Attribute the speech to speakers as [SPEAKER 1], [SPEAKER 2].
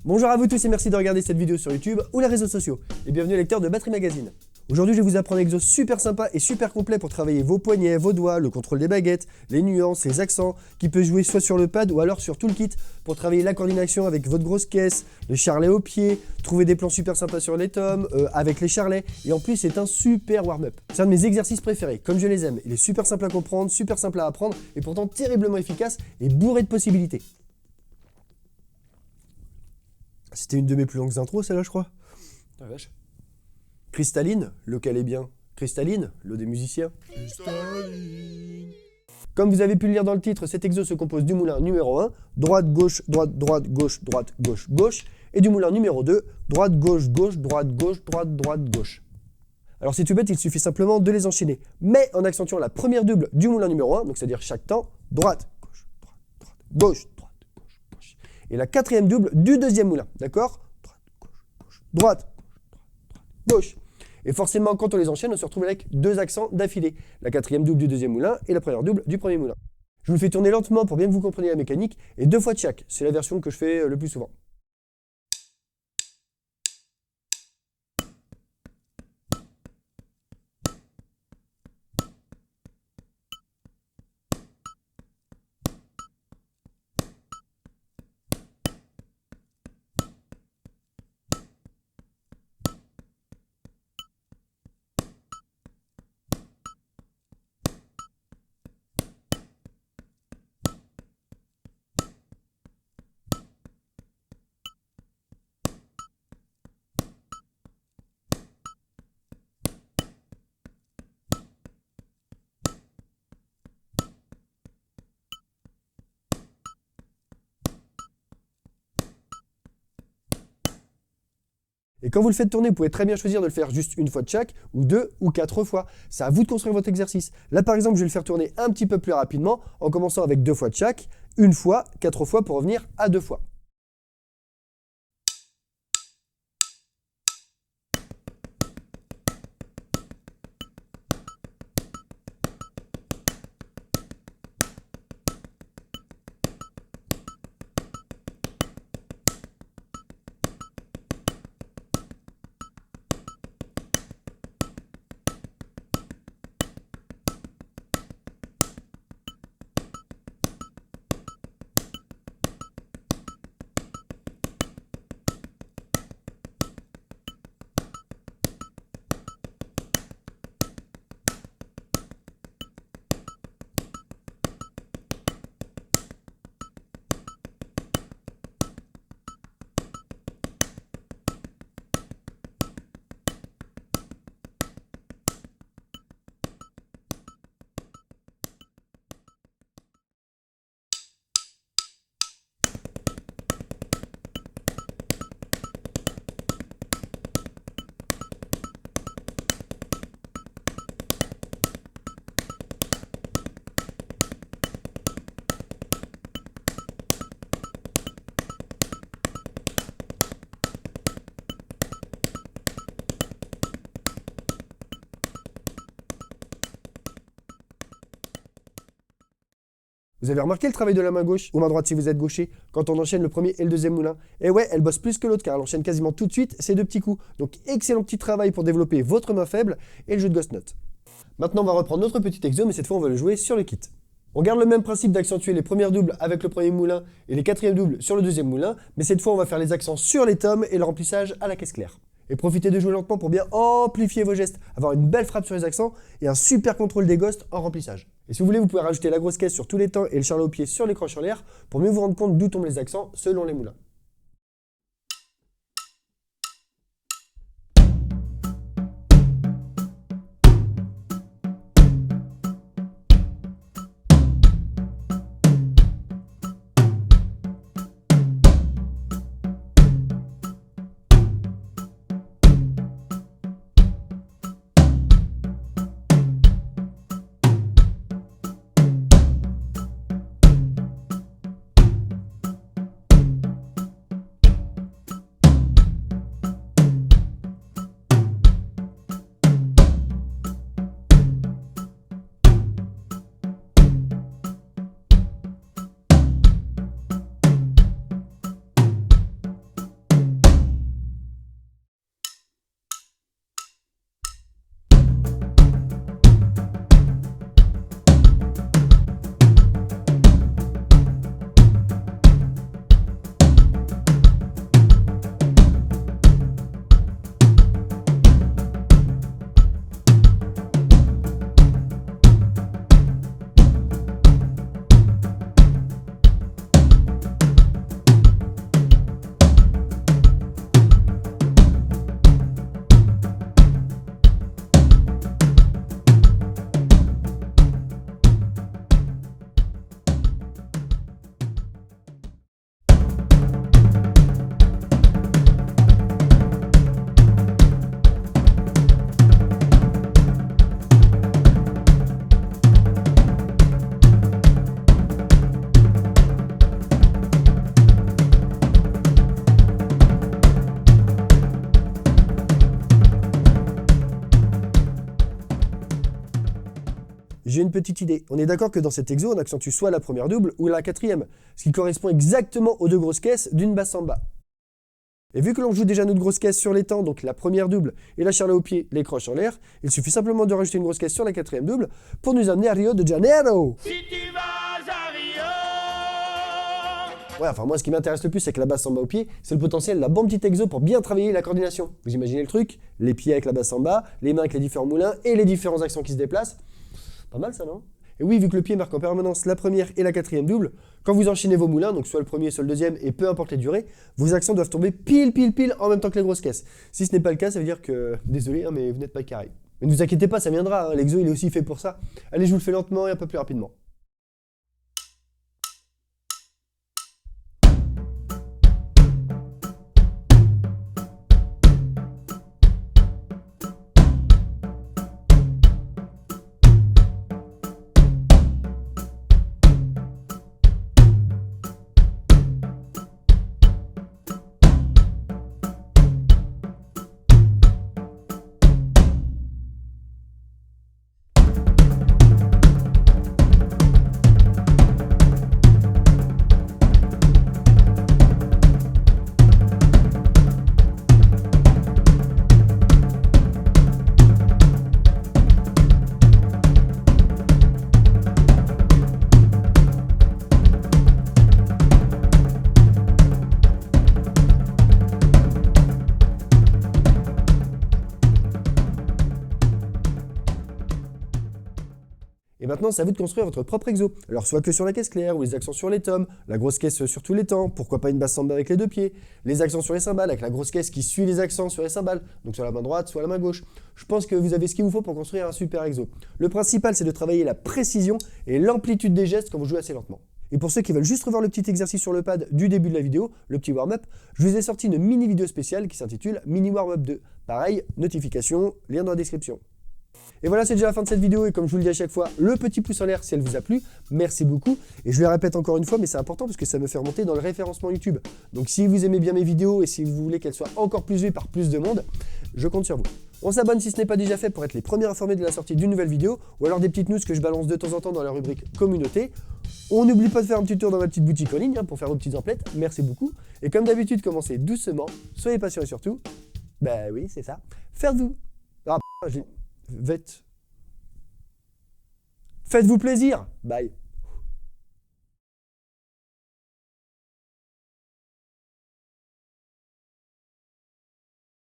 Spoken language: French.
[SPEAKER 1] Bonjour à vous tous et merci de regarder cette vidéo sur YouTube ou les réseaux sociaux. Et bienvenue lecteur de Batterie Magazine. Aujourd'hui je vais vous apprendre un exo super sympa et super complet pour travailler vos poignets, vos doigts, le contrôle des baguettes, les nuances, les accents, qui peut jouer soit sur le pad ou alors sur tout le kit pour travailler la coordination avec votre grosse caisse, le charlet au pied, trouver des plans super sympas sur les tomes, avec les charlets. Et en plus c'est un super warm-up. C'est un de mes exercices préférés, comme je les aime. Il est super simple à comprendre, super simple à apprendre et pourtant terriblement efficace et bourré de possibilités. C'était une de mes plus longues intros, celle-là, je crois. Ah, vache. Cristalline, lequel est bien cristalline, l'eau des musiciens. Cristalline. Comme vous avez pu le lire dans le titre, cet exo se compose du moulin numéro 1, droite, gauche, droite, droite, gauche, droite, gauche, gauche, et du moulin numéro 2, droite, gauche, gauche, droite, gauche, droite, droite, gauche. Alors c'est tout bête, il suffit simplement de les enchaîner, mais en accentuant la première double du moulin numéro 1, donc c'est-à-dire chaque temps, droite, gauche, droite, droite, gauche, droite, gauche, gauche. Et la quatrième double du deuxième moulin, d'accord? Droite, gauche, gauche, droite, gauche. Et forcément, quand on les enchaîne, on se retrouve avec deux accents d'affilée. La quatrième double du deuxième moulin et la première double du premier moulin. Je vous le fais tourner lentement pour bien que vous compreniez la mécanique, et deux fois de chaque. C'est la version que je fais le plus souvent. Et quand vous le faites tourner, vous pouvez très bien choisir de le faire juste une fois de chaque, ou deux ou quatre fois. C'est à vous de construire votre exercice. Là par exemple, je vais le faire tourner un petit peu plus rapidement, en commençant avec deux fois de chaque, une fois, quatre fois pour revenir à deux fois. Vous avez remarqué le travail de la main gauche, ou main droite si vous êtes gaucher, quand on enchaîne le premier et le deuxième moulin? Et ouais, elle bosse plus que l'autre car elle enchaîne quasiment tout de suite ces deux petits coups. Donc excellent petit travail pour développer votre main faible et le jeu de ghost note. Maintenant on va reprendre notre petit exo, mais cette fois on va le jouer sur le kit. On garde le même principe d'accentuer les premières doubles avec le premier moulin et les quatrièmes doubles sur le deuxième moulin, mais cette fois on va faire les accents sur les tomes et le remplissage à la caisse claire. Et profitez de jouer lentement pour bien amplifier vos gestes, avoir une belle frappe sur les accents et un super contrôle des ghosts en remplissage. Et si vous voulez, vous pouvez rajouter la grosse caisse sur tous les temps et le charlet au pied sur les croches en l'air pour mieux vous rendre compte d'où tombent les accents selon les moulins. j'ai une petite idée. On est d'accord que dans cet exo, on accentue soit la première double ou la quatrième, ce qui correspond exactement aux deux grosses caisses d'une basse samba. Et vu que l'on joue déjà notre grosse caisse sur les temps, donc la première double et la charlée au pied, les croches en l'air, il suffit simplement de rajouter une grosse caisse sur la quatrième double pour nous amener à Rio de Janeiro.
[SPEAKER 2] Si tu vas à Rio.
[SPEAKER 1] Ouais, enfin moi ce qui m'intéresse le plus c'est que la basse samba au pied, c'est le potentiel d'un bon petit exo pour bien travailler la coordination. Vous imaginez le truc? Les pieds avec la basse samba, les mains avec les différents moulins et les différents accents qui se déplacent. Pas mal ça, non? Et oui, vu que le pied marque en permanence la première et la quatrième double, quand vous enchaînez vos moulins, donc soit le premier, soit le deuxième, et peu importe les durées, vos accents doivent tomber pile en même temps que les grosses caisses. Si ce n'est pas le cas, ça veut dire que, désolé, hein, mais vous n'êtes pas carré. Mais ne vous inquiétez pas, ça viendra, hein, l'exo il est aussi fait pour ça. Allez, je vous le fais lentement et un peu plus rapidement. Et maintenant, c'est à vous de construire votre propre exo. Alors, soit que sur la caisse claire, ou les accents sur les tomes, la grosse caisse sur tous les temps, pourquoi pas une basse samba avec les deux pieds, les accents sur les cymbales, avec la grosse caisse qui suit les accents sur les cymbales, donc sur la main droite, soit la main gauche. Je pense que vous avez ce qu'il vous faut pour construire un super exo. Le principal, c'est de travailler la précision et l'amplitude des gestes quand vous jouez assez lentement. Et pour ceux qui veulent juste revoir le petit exercice sur le pad du début de la vidéo, le petit warm-up, je vous ai sorti une mini vidéo spéciale qui s'intitule Mini Warm-up 2. Pareil, notification, lien dans la description. Et voilà, c'est déjà la fin de cette vidéo et comme je vous le dis à chaque fois, le petit pouce en l'air si elle vous a plu, merci beaucoup. Et je le répète encore une fois, mais c'est important parce que ça me fait remonter dans le référencement YouTube. Donc si vous aimez bien mes vidéos et si vous voulez qu'elles soient encore plus vues par plus de monde, je compte sur vous. On s'abonne si ce n'est pas déjà fait pour être les premiers informés de la sortie d'une nouvelle vidéo ou alors des petites news que je balance de temps en temps dans la rubrique communauté. On n'oublie pas de faire un petit tour dans ma petite boutique en ligne pour faire vos petites emplettes, merci beaucoup. Et comme d'habitude, commencez doucement, soyez patients et surtout, bah oui, c'est ça, faites-vous. Ah, Faites-vous plaisir. Bye.